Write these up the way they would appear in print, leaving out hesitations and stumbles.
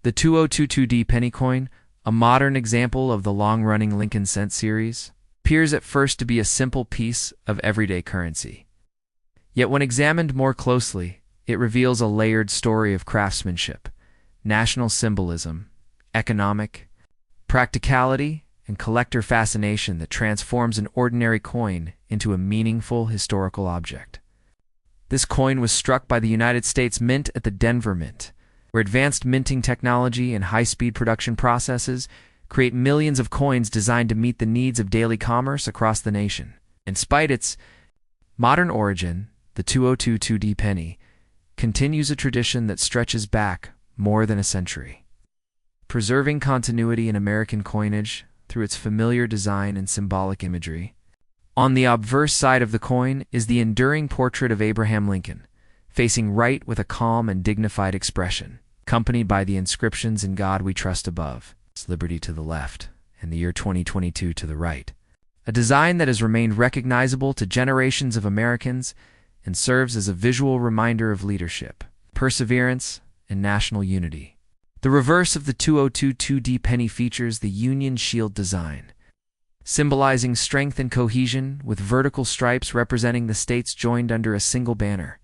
The 2022D penny coin, a modern example of the long-running Lincoln cent series, appears at first to be a simple piece of everyday currency. Yet when examined more closely, it reveals a layered story of craftsmanship, national symbolism, economic practicality, and collector fascination that transforms an ordinary coin into a meaningful historical object. This coin was struck by the United States Mint at the Denver Mint, where advanced minting technology and high-speed production processes create millions of coins designed to meet the needs of daily commerce across the nation. Despite its modern origin, the 2022D penny continues a tradition that stretches back more than a century, preserving continuity in American coinage through its familiar design and symbolic imagery. On the obverse side of the coin is the enduring portrait of Abraham Lincoln, facing right with a calm and dignified expression, accompanied by the inscriptions "In God We Trust" above, "Liberty" to the left, and the year 2022 to the right. A design that has remained recognizable to generations of Americans and serves as a visual reminder of leadership, perseverance, and national unity. The reverse of the 2022D penny features the Union Shield design, symbolizing strength and cohesion, with vertical stripes representing the states joined under a single banner,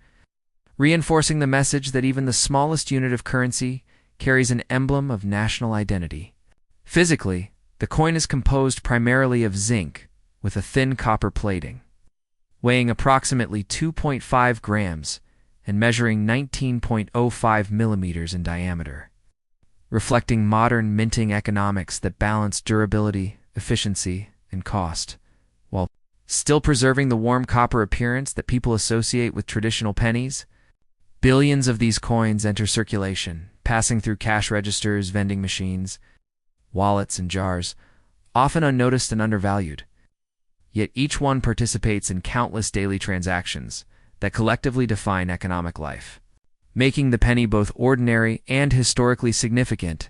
reinforcing the message that even the smallest unit of currency carries an emblem of national identity. Physically, the coin is composed primarily of zinc with a thin copper plating, weighing approximately 2.5 grams and measuring 19.05 millimeters in diameter, reflecting modern minting economics that balance durability, efficiency, and cost, while still preserving the warm copper appearance that people associate with traditional pennies. Billions of these coins enter circulation, passing through cash registers, vending machines, wallets, and jars, often unnoticed and undervalued. Yet each one participates in countless daily transactions that collectively define economic life, making the penny both ordinary and historically significant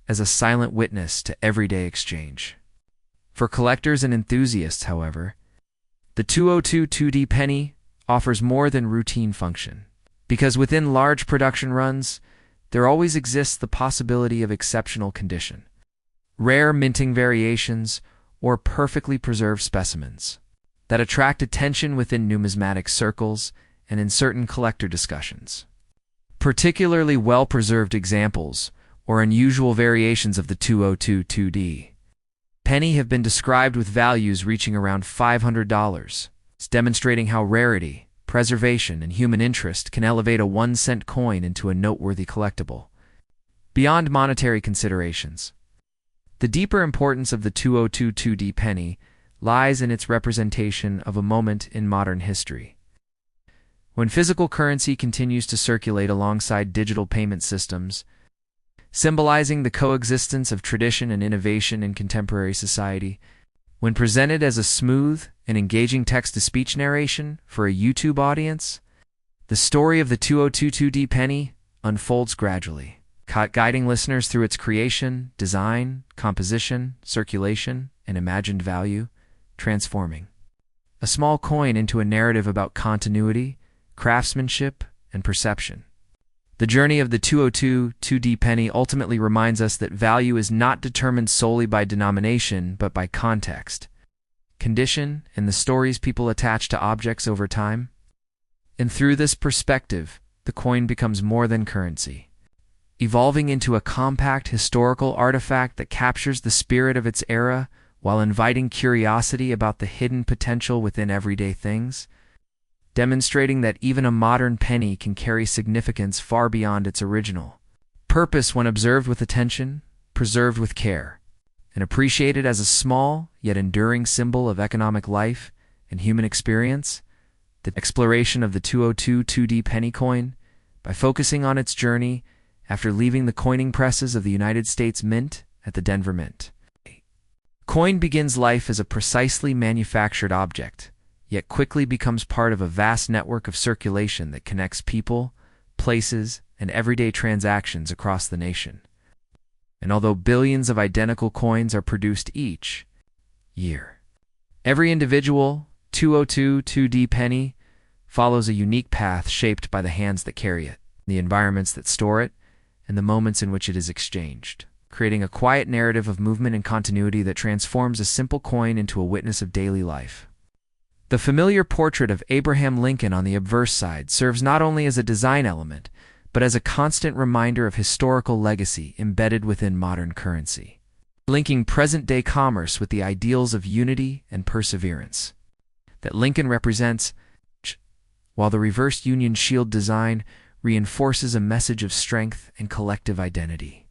as a silent witness to everyday exchange. For collectors and enthusiasts, however, the 2022D penny offers more than routine function, because within large production runs, there always exists the possibility of exceptional condition, rare minting variations, or perfectly preserved specimens that attract attention within numismatic circles and in certain collector discussions. Particularly well-preserved examples or unusual variations of the 2022D penny have been described with values reaching around $500, demonstrating how rarity, preservation, and human interest can elevate a 1-cent coin into a noteworthy collectible. Beyond monetary considerations, the deeper importance of the 2022D penny lies in its representation of a moment in modern history, when physical currency continues to circulate alongside digital payment systems, symbolizing the coexistence of tradition and innovation in contemporary society. When presented as a smooth and engaging text-to-speech narration for a YouTube audience, the story of the 2022D penny unfolds gradually, guiding listeners through its creation, design, composition, circulation, and imagined value, transforming a small coin into a narrative about continuity, craftsmanship, and perception. The journey of the 2022D penny ultimately reminds us that value is not determined solely by denomination, but by context, condition, and the stories people attach to objects over time. And through this perspective, the coin becomes more than currency, evolving into a compact historical artifact that captures the spirit of its era while inviting curiosity about the hidden potential within everyday things, demonstrating that even a modern penny can carry significance far beyond its original purpose when observed with attention, preserved with care, and appreciated as a small yet enduring symbol of economic life and human experience. The exploration of the 2022D penny coin, by focusing on its journey after leaving the coining presses of the United States Mint at the Denver Mint. Coin begins life as a precisely manufactured object, yet quickly becomes part of a vast network of circulation that connects people, places, and everyday transactions across the nation. And although billions of identical coins are produced each year, every individual 2022D penny follows a unique path shaped by the hands that carry it, the environments that store it, and the moments in which it is exchanged, creating a quiet narrative of movement and continuity that transforms a simple coin into a witness of daily life. The familiar portrait of Abraham Lincoln on the obverse side serves not only as a design element, but as a constant reminder of historical legacy embedded within modern currency, linking present-day commerce with the ideals of unity and perseverance that Lincoln represents, while the reversed Union Shield design reinforces a message of strength and collective identity,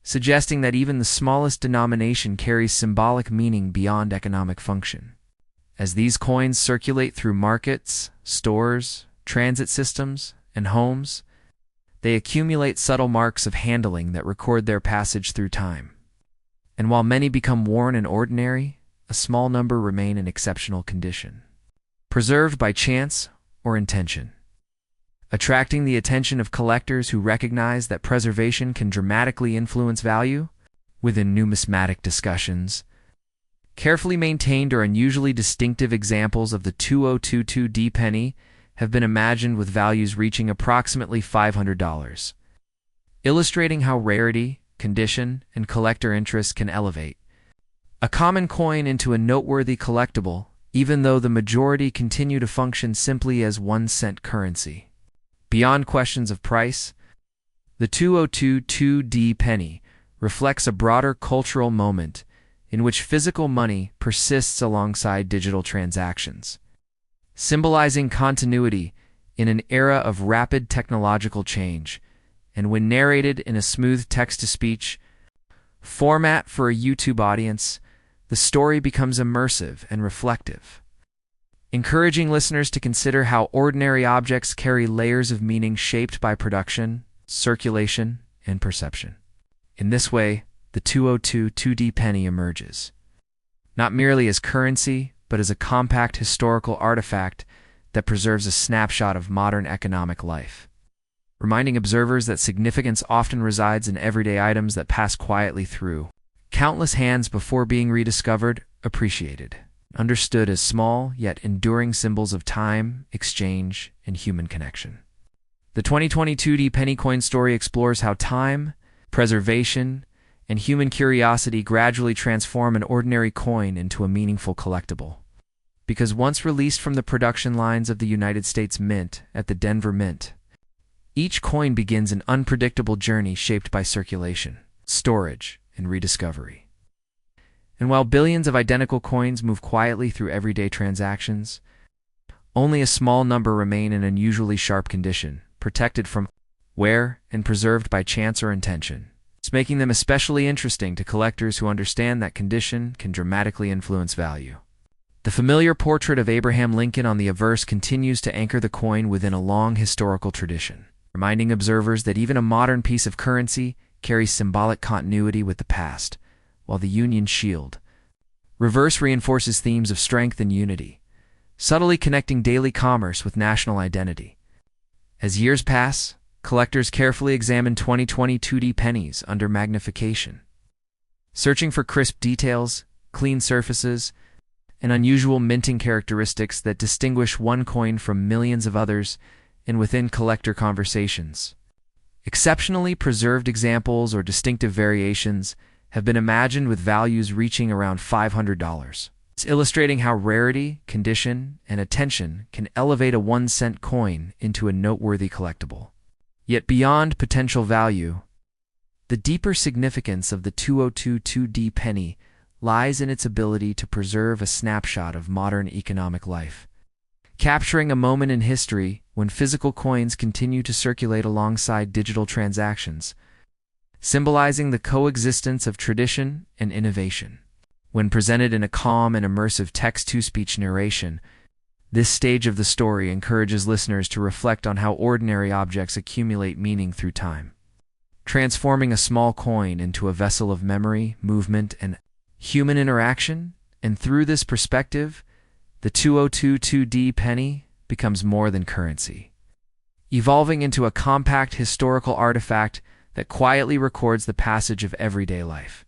suggesting that even the smallest denomination carries symbolic meaning beyond economic function. As these coins circulate through markets, stores, transit systems, and homes, they accumulate subtle marks of handling that record their passage through time. And while many become worn and ordinary, a small number remain in exceptional condition, preserved by chance or intention, attracting the attention of collectors who recognize that preservation can dramatically influence value. Within numismatic discussions, carefully maintained or unusually distinctive examples of the 2022D penny have been imagined with values reaching approximately $500, illustrating how rarity, condition, and collector interest can elevate a common coin into a noteworthy collectible, even though the majority continue to function simply as 1-cent currency. Beyond questions of price, the 2022D penny reflects a broader cultural moment in which physical money persists alongside digital transactions, symbolizing continuity in an era of rapid technological change, and when narrated in a smooth text-to-speech format for a YouTube audience, the story becomes immersive and reflective, encouraging listeners to consider how ordinary objects carry layers of meaning shaped by production, circulation, and perception. In this way, the 2022D penny emerges, not merely as currency, but as a compact historical artifact that preserves a snapshot of modern economic life, reminding observers that significance often resides in everyday items that pass quietly through countless hands before being rediscovered, appreciated, understood as small yet enduring symbols of time, exchange, and human connection. The 2022D penny coin story explores how time, preservation, and human curiosity gradually transform an ordinary coin into a meaningful collectible. Because once released from the production lines of the United States Mint at the Denver Mint, each coin begins an unpredictable journey shaped by circulation, storage, and rediscovery. And while billions of identical coins move quietly through everyday transactions, only a small number remain in unusually sharp condition, protected from wear and preserved by chance or intention. It's making them especially interesting to collectors who understand that condition can dramatically influence value. The familiar portrait of Abraham Lincoln on the obverse continues to anchor the coin within a long historical tradition, reminding observers that even a modern piece of currency carries symbolic continuity with the past, while the Union Shield reverse reinforces themes of strength and unity, subtly connecting daily commerce with national identity. As years pass, collectors carefully examine 2022D pennies under magnification, searching for crisp details, clean surfaces, and unusual minting characteristics that distinguish one coin from millions of others and within collector conversations. Exceptionally preserved examples or distinctive variations have been imagined with values reaching around $500. It's illustrating how rarity, condition, and attention can elevate a 1-cent coin into a noteworthy collectible. Yet beyond potential value, the deeper significance of the 2022D penny lies in its ability to preserve a snapshot of modern economic life, capturing a moment in history when physical coins continue to circulate alongside digital transactions, symbolizing the coexistence of tradition and innovation. When presented in a calm and immersive text-to-speech narration, this stage of the story encourages listeners to reflect on how ordinary objects accumulate meaning through time, transforming a small coin into a vessel of memory, movement, and human interaction. And through this perspective, the 2022D penny becomes more than currency, evolving into a compact historical artifact that quietly records the passage of everyday life.